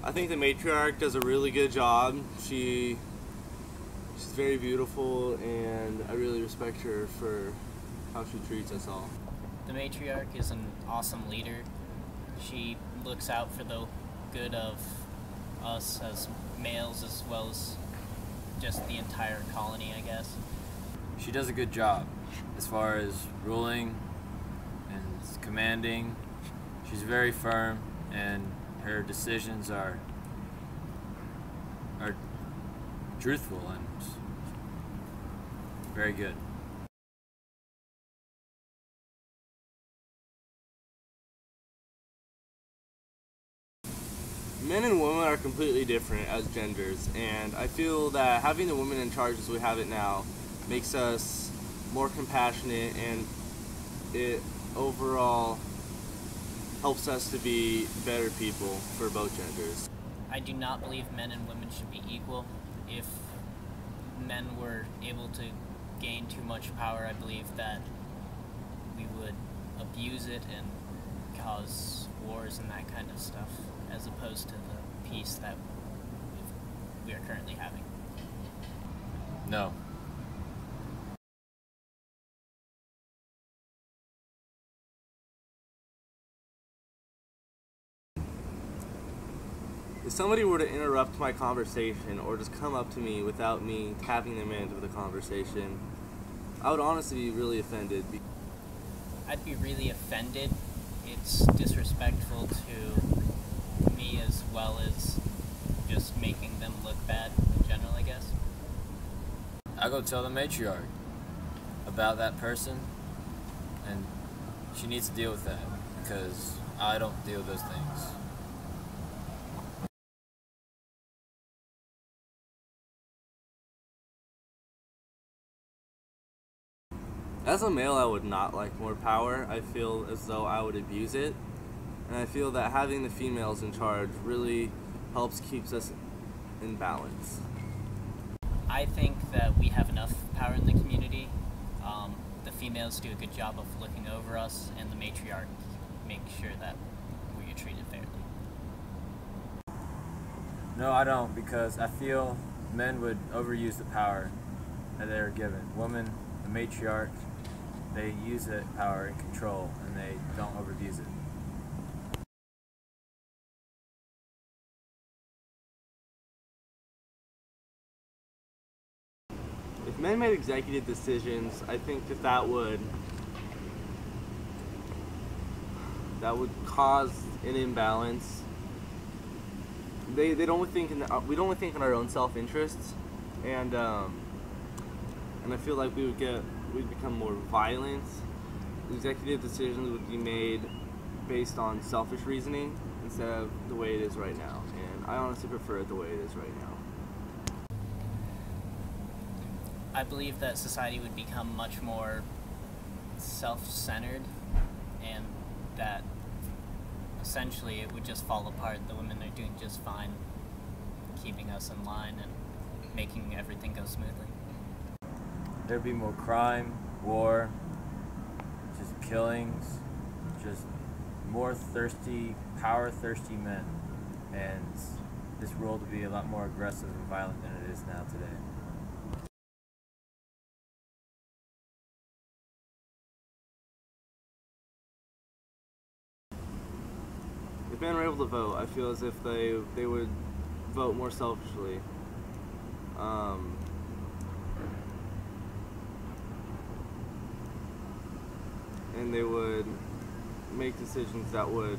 I think the matriarch does a really good job. She's very beautiful, and I really respect her for how she treats us all. The matriarch is an awesome leader. She looks out for the good of us as males as well as just the entire colony, I guess. She does a good job as far as ruling and commanding. She's very firm, and her decisions are truthful and very good. Men and women are completely different as genders, and I feel that having the women in charge as we have it now makes us more compassionate, and it overall helps us to be better people for both genders. I do not believe men and women should be equal. If men were able to gain too much power, I believe that we would abuse it and cause wars and that kind of stuff, as opposed to the peace that we are currently having. No. If somebody were to interrupt my conversation or just come up to me without me tapping them into the conversation, I would honestly be really offended. I'd be really offended. It's disrespectful to me as well as just making them look bad in general, I guess. I'll go tell the matriarch about that person, and she needs to deal with that because I don't deal with those things. As a male, I would not like more power. I feel as though I would abuse it. And I feel that having the females in charge really helps keeps us in balance. I think that we have enough power in the community. The females do a good job of looking over us, and the matriarch makes sure that we are treated fairly. No, I don't, because I feel men would overuse the power that they're given. Women, the matriarch, they use that power in control, and they don't overuse it. If men made executive decisions, I think that would cause an imbalance. They'd only think we'd only think in our own self-interests, and I feel like we'd become more violent. Executive decisions would be made based on selfish reasoning instead of the way it is right now, and I honestly prefer it the way it is right now. I believe that society would become much more self-centered, and that essentially it would just fall apart. The women are doing just fine keeping us in line and making everything go smoothly. There'd be more crime, war, just killings, just more power-thirsty men, and this world would be a lot more aggressive and violent than it is now today. If men were able to vote, I feel as if they would vote more selfishly. And they would make decisions that would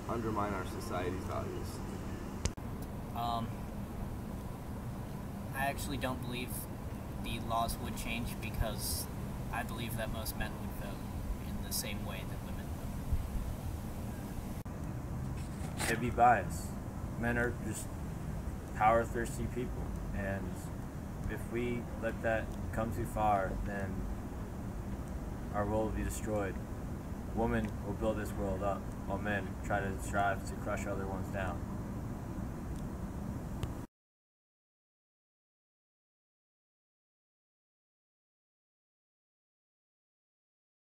undermine our society's values. I actually don't believe the laws would change, because I believe that most men would vote in the same way that women vote. It'd be biased. Men are just power-thirsty people, and if we let that come too far, then our world will be destroyed. Women will build this world up, while men try to strive to crush other ones down.